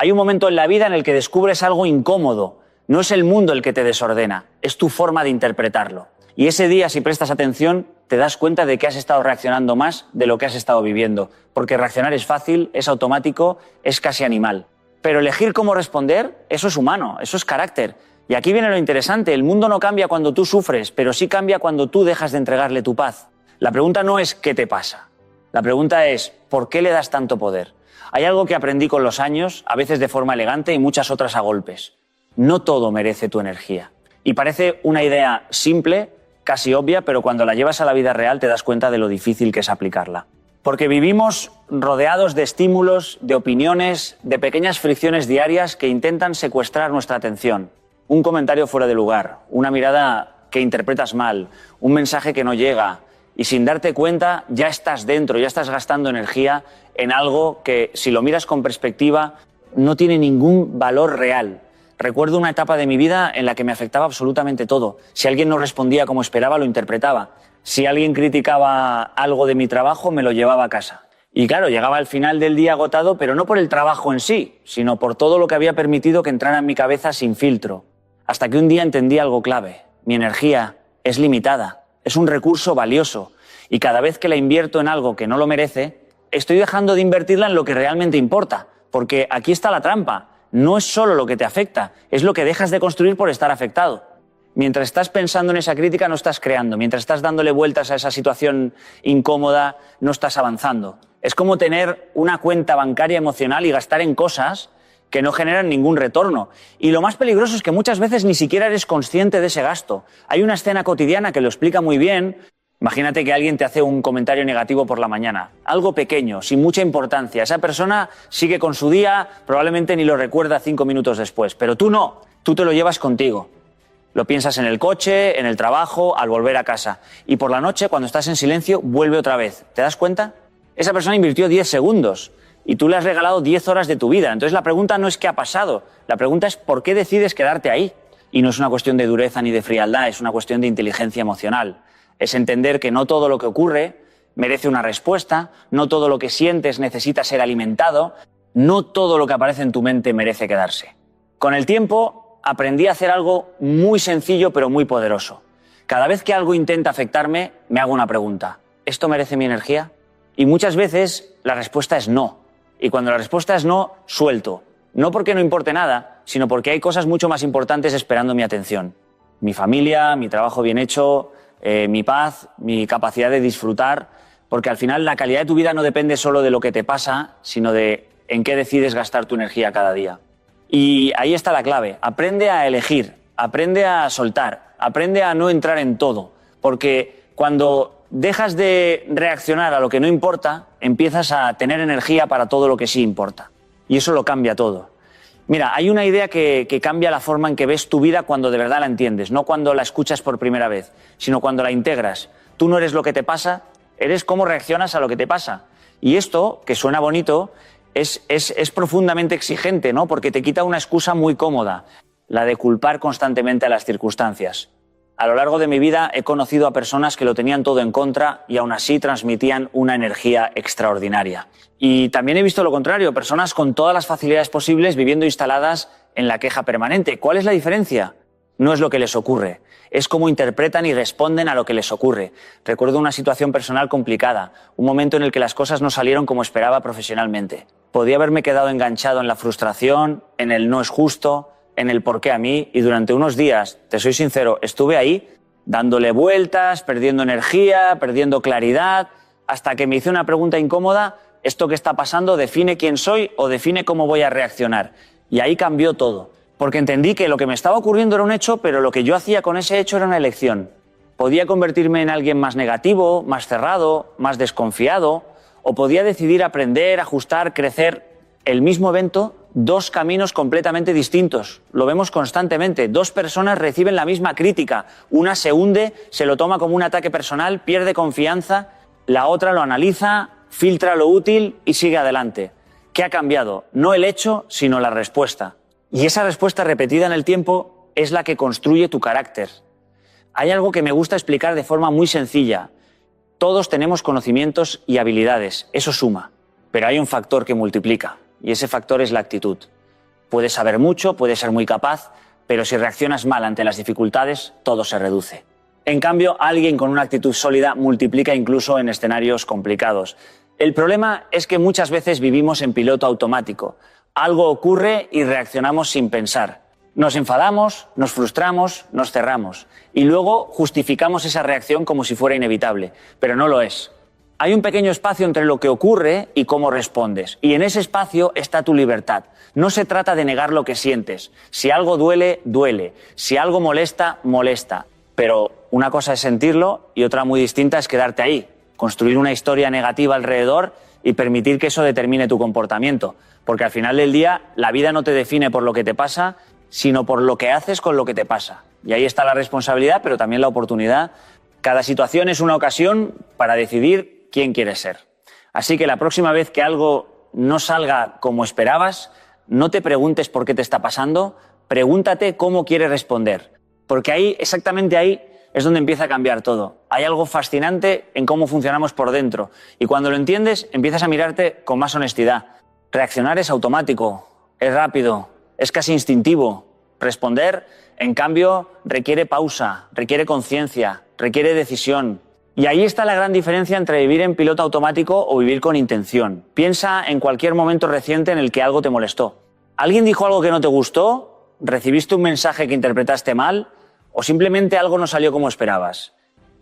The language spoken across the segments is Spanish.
Hay un momento en la vida en el que descubres algo incómodo. No es el mundo el que te desordena, es tu forma de interpretarlo. Y ese día, si prestas atención, te das cuenta de que has estado reaccionando más de lo que has estado viviendo. Porque reaccionar es fácil, es automático, es casi animal. Pero elegir cómo responder, eso es humano, eso es carácter. Y aquí viene lo interesante, el mundo no cambia cuando tú sufres, pero sí cambia cuando tú dejas de entregarle tu paz. La pregunta no es ¿qué te pasa? La pregunta es ¿por qué le das tanto poder? Hay algo que aprendí con los años, a veces de forma elegante y muchas otras a golpes. No todo merece tu energía. Y parece una idea simple, casi obvia, pero cuando la llevas a la vida real te das cuenta de lo difícil que es aplicarla. Porque vivimos rodeados de estímulos, de opiniones, de pequeñas fricciones diarias que intentan secuestrar nuestra atención. Un comentario fuera de lugar, una mirada que interpretas mal, un mensaje que no llega y sin darte cuenta ya estás dentro, ya estás gastando energía en algo que, si lo miras con perspectiva, no tiene ningún valor real. Recuerdo una etapa de mi vida en la que me afectaba absolutamente todo. Si alguien no respondía como esperaba, lo interpretaba. Si alguien criticaba algo de mi trabajo, me lo llevaba a casa. Y claro, llegaba al final del día agotado, pero no por el trabajo en sí, sino por todo lo que había permitido que entrara en mi cabeza sin filtro. Hasta que un día entendí algo clave. Mi energía es limitada, es un recurso valioso. Y cada vez que la invierto en algo que no lo merece, estoy dejando de invertirla en lo que realmente importa. Porque aquí está la trampa. No es solo lo que te afecta, es lo que dejas de construir por estar afectado. Mientras estás pensando en esa crítica, no estás creando. Mientras estás dándole vueltas a esa situación incómoda, no estás avanzando. Es como tener una cuenta bancaria emocional y gastar en cosas que no generan ningún retorno. Y lo más peligroso es que muchas veces ni siquiera eres consciente de ese gasto. Hay una escena cotidiana que lo explica muy bien. Imagínate que alguien te hace un comentario negativo por la mañana. Algo pequeño, sin mucha importancia. Esa persona sigue con su día, probablemente ni lo recuerda 5 minutos después. Pero tú no, tú te lo llevas contigo. Lo piensas en el coche, en el trabajo, al volver a casa. Y por la noche, cuando estás en silencio, vuelve otra vez. ¿Te das cuenta? Esa persona invirtió 10 segundos. Y tú le has regalado 10 horas de tu vida. Entonces la pregunta no es qué ha pasado, la pregunta es por qué decides quedarte ahí. Y no es una cuestión de dureza ni de frialdad, es una cuestión de inteligencia emocional. Es entender que no todo lo que ocurre merece una respuesta, no todo lo que sientes necesita ser alimentado, no todo lo que aparece en tu mente merece quedarse. Con el tiempo aprendí a hacer algo muy sencillo pero muy poderoso. Cada vez que algo intenta afectarme, me hago una pregunta. ¿Esto merece mi energía? Y muchas veces la respuesta es no. Y cuando la respuesta es no, suelto. No porque no importe nada, sino porque hay cosas mucho más importantes esperando mi atención. Mi familia, mi trabajo bien hecho, mi paz, mi capacidad de disfrutar. Porque al final la calidad de tu vida no depende solo de lo que te pasa, sino de en qué decides gastar tu energía cada día. Y ahí está la clave. Aprende a elegir, aprende a soltar, aprende a no entrar en todo. Porque cuando dejas de reaccionar a lo que no importa, empiezas a tener energía para todo lo que sí importa. Y eso lo cambia todo. Mira, hay una idea que cambia la forma en que ves tu vida cuando de verdad la entiendes, no cuando la escuchas por primera vez, sino cuando la integras. Tú no eres lo que te pasa, eres cómo reaccionas a lo que te pasa. Y esto, que suena bonito, es profundamente exigente, ¿no? Porque te quita una excusa muy cómoda, la de culpar constantemente a las circunstancias. A lo largo de mi vida he conocido a personas que lo tenían todo en contra y aún así transmitían una energía extraordinaria. Y también he visto lo contrario, personas con todas las facilidades posibles viviendo instaladas en la queja permanente. ¿Cuál es la diferencia? No es lo que les ocurre, es cómo interpretan y responden a lo que les ocurre. Recuerdo una situación personal complicada, un momento en el que las cosas no salieron como esperaba profesionalmente. Podía haberme quedado enganchado en la frustración, en el no es justo, en el por qué a mí, y durante unos días, te soy sincero, estuve ahí dándole vueltas, perdiendo energía, perdiendo claridad, hasta que me hice una pregunta incómoda: ¿esto que está pasando define quién soy o define cómo voy a reaccionar? Y ahí cambió todo, porque entendí que lo que me estaba ocurriendo era un hecho, pero lo que yo hacía con ese hecho era una elección. Podía convertirme en alguien más negativo, más cerrado, más desconfiado, o podía decidir aprender, ajustar, crecer. El mismo evento, dos caminos completamente distintos. Lo vemos constantemente. Dos personas reciben la misma crítica. Una se hunde, se lo toma como un ataque personal, pierde confianza. La otra lo analiza, filtra lo útil y sigue adelante. ¿Qué ha cambiado? No el hecho, sino la respuesta. Y esa respuesta repetida en el tiempo es la que construye tu carácter. Hay algo que me gusta explicar de forma muy sencilla. Todos tenemos conocimientos y habilidades, eso suma. Pero hay un factor que multiplica, y ese factor es la actitud. Puedes saber mucho, puedes ser muy capaz, pero si reaccionas mal ante las dificultades, todo se reduce. En cambio, alguien con una actitud sólida multiplica incluso en escenarios complicados. El problema es que muchas veces vivimos en piloto automático. Algo ocurre y reaccionamos sin pensar. Nos enfadamos, nos frustramos, nos cerramos. Y luego justificamos esa reacción como si fuera inevitable, pero no lo es. Hay un pequeño espacio entre lo que ocurre y cómo respondes. Y en ese espacio está tu libertad. No se trata de negar lo que sientes. Si algo duele, duele. Si algo molesta, molesta. Pero una cosa es sentirlo y otra muy distinta es quedarte ahí. Construir una historia negativa alrededor y permitir que eso determine tu comportamiento. Porque al final del día, la vida no te define por lo que te pasa, sino por lo que haces con lo que te pasa. Y ahí está la responsabilidad, pero también la oportunidad. Cada situación es una ocasión para decidir quién quieres ser. Así que la próxima vez que algo no salga como esperabas, no te preguntes por qué te está pasando, pregúntate cómo quieres responder. Porque ahí, exactamente ahí, es donde empieza a cambiar todo. Hay algo fascinante en cómo funcionamos por dentro. Y cuando lo entiendes, empiezas a mirarte con más honestidad. Reaccionar es automático, es rápido, es casi instintivo. Responder, en cambio, requiere pausa, requiere conciencia, requiere decisión. Y ahí está la gran diferencia entre vivir en piloto automático o vivir con intención. Piensa en cualquier momento reciente en el que algo te molestó. ¿Alguien dijo algo que no te gustó? ¿Recibiste un mensaje que interpretaste mal? ¿O simplemente algo no salió como esperabas?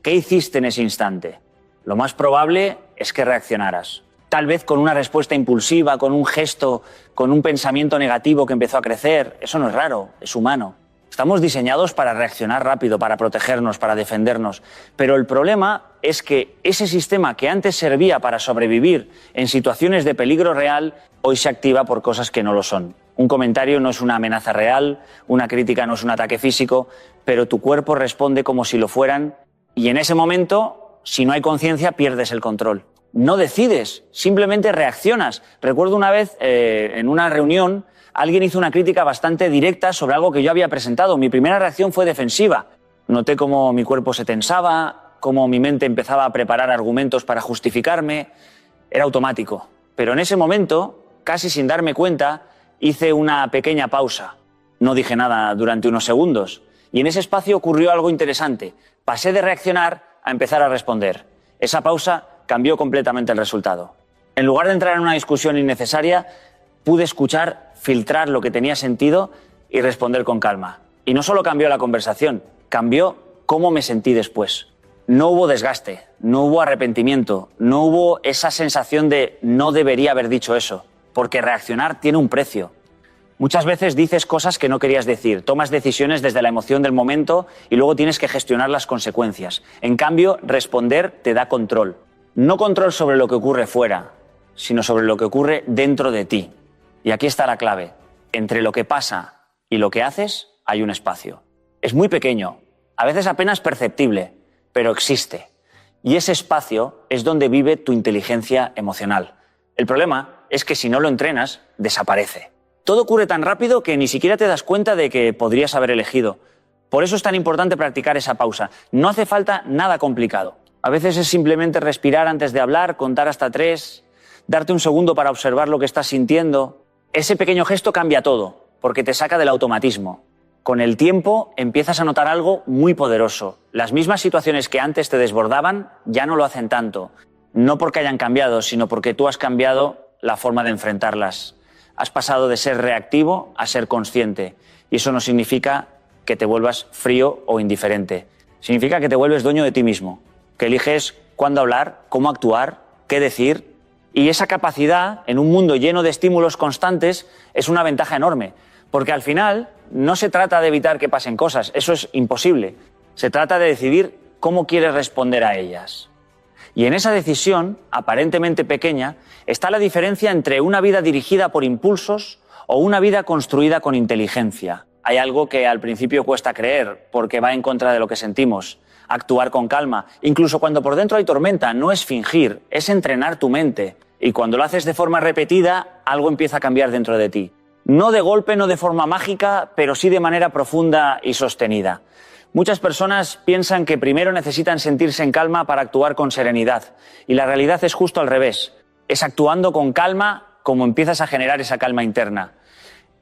¿Qué hiciste en ese instante? Lo más probable es que reaccionaras. Tal vez con una respuesta impulsiva, con un gesto, con un pensamiento negativo que empezó a crecer. Eso no es raro, es humano. Estamos diseñados para reaccionar rápido, para protegernos, para defendernos. Pero el problema es que ese sistema que antes servía para sobrevivir en situaciones de peligro real, hoy se activa por cosas que no lo son. Un comentario no es una amenaza real, una crítica no es un ataque físico, pero tu cuerpo responde como si lo fueran y en ese momento, si no hay conciencia, pierdes el control. No decides, simplemente reaccionas. Recuerdo una vez en una reunión, alguien hizo una crítica bastante directa sobre algo que yo había presentado. Mi primera reacción fue defensiva. Noté cómo mi cuerpo se tensaba, cómo mi mente empezaba a preparar argumentos para justificarme. Era automático. Pero en ese momento, casi sin darme cuenta, hice una pequeña pausa. No dije nada durante unos segundos. Y en ese espacio ocurrió algo interesante. Pasé de reaccionar a empezar a responder. Esa pausa cambió completamente el resultado. En lugar de entrar en una discusión innecesaria, pude escuchar, filtrar lo que tenía sentido y responder con calma. Y no solo cambió la conversación, cambió cómo me sentí después. No hubo desgaste, no hubo arrepentimiento, no hubo esa sensación de no debería haber dicho eso, porque reaccionar tiene un precio. Muchas veces dices cosas que no querías decir, tomas decisiones desde la emoción del momento y luego tienes que gestionar las consecuencias. En cambio, responder te da control. No control sobre lo que ocurre fuera, sino sobre lo que ocurre dentro de ti. Y aquí está la clave. Entre lo que pasa y lo que haces hay un espacio. Es muy pequeño, a veces apenas perceptible, pero existe. Y ese espacio es donde vive tu inteligencia emocional. El problema es que si no lo entrenas, desaparece. Todo ocurre tan rápido que ni siquiera te das cuenta de que podrías haber elegido. Por eso es tan importante practicar esa pausa. No hace falta nada complicado. A veces es simplemente respirar antes de hablar, contar hasta 3, darte un segundo para observar lo que estás sintiendo. Ese pequeño gesto cambia todo, porque te saca del automatismo. Con el tiempo empiezas a notar algo muy poderoso. Las mismas situaciones que antes te desbordaban ya no lo hacen tanto. No porque hayan cambiado, sino porque tú has cambiado la forma de enfrentarlas. Has pasado de ser reactivo a ser consciente. Y eso no significa que te vuelvas frío o indiferente. Significa que te vuelves dueño de ti mismo. Que eliges cuándo hablar, cómo actuar, qué decir. Y esa capacidad, en un mundo lleno de estímulos constantes, es una ventaja enorme. Porque al final no se trata de evitar que pasen cosas, eso es imposible. Se trata de decidir cómo quieres responder a ellas. Y en esa decisión, aparentemente pequeña, está la diferencia entre una vida dirigida por impulsos o una vida construida con inteligencia. Hay algo que al principio cuesta creer, porque va en contra de lo que sentimos. Actuar con calma, incluso cuando por dentro hay tormenta, no es fingir, es entrenar tu mente. Y cuando lo haces de forma repetida, algo empieza a cambiar dentro de ti. No de golpe, no de forma mágica, pero sí de manera profunda y sostenida. Muchas personas piensan que primero necesitan sentirse en calma para actuar con serenidad. Y la realidad es justo al revés. Es actuando con calma como empiezas a generar esa calma interna.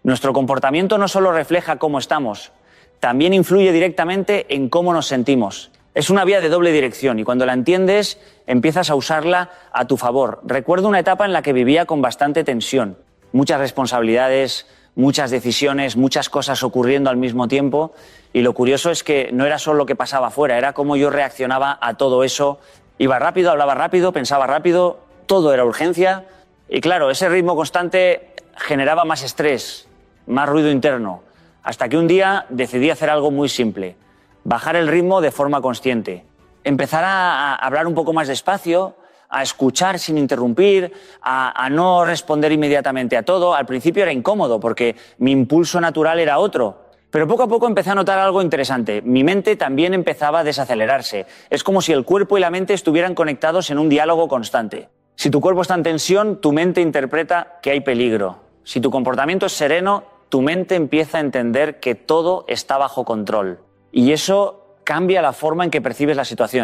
Nuestro comportamiento no solo refleja cómo estamos, también influye directamente en cómo nos sentimos. Es una vía de doble dirección y cuando la entiendes empiezas a usarla a tu favor. Recuerdo una etapa en la que vivía con bastante tensión, muchas responsabilidades, muchas decisiones, muchas cosas ocurriendo al mismo tiempo y lo curioso es que no era solo lo que pasaba afuera, era cómo yo reaccionaba a todo eso. Iba rápido, hablaba rápido, pensaba rápido, todo era urgencia y claro, ese ritmo constante generaba más estrés, más ruido interno, hasta que un día decidí hacer algo muy simple. Bajar el ritmo de forma consciente. Empezar a hablar un poco más despacio, a escuchar sin interrumpir, a no responder inmediatamente a todo. Al principio era incómodo porque mi impulso natural era otro. Pero poco a poco empecé a notar algo interesante. Mi mente también empezaba a desacelerarse. Es como si el cuerpo y la mente estuvieran conectados en un diálogo constante. Si tu cuerpo está en tensión, tu mente interpreta que hay peligro. Si tu comportamiento es sereno, tu mente empieza a entender que todo está bajo control. Y eso cambia la forma en que percibes la situación.